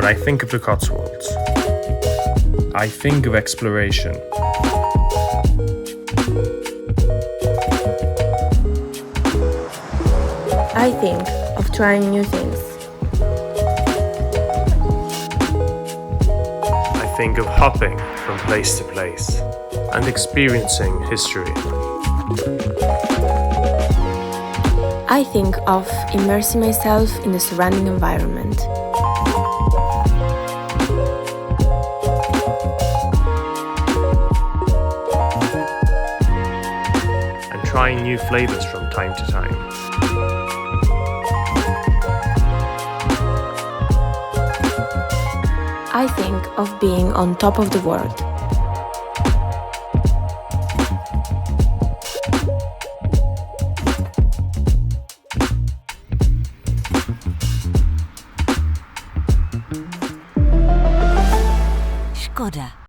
When I think of the Cotswolds, I think of exploration. I think of trying new things. I think of hopping from place to place and experiencing history. I think of immersing myself in the surrounding environment. And trying new flavors from time to time. I think of being on top of the world. Škoda.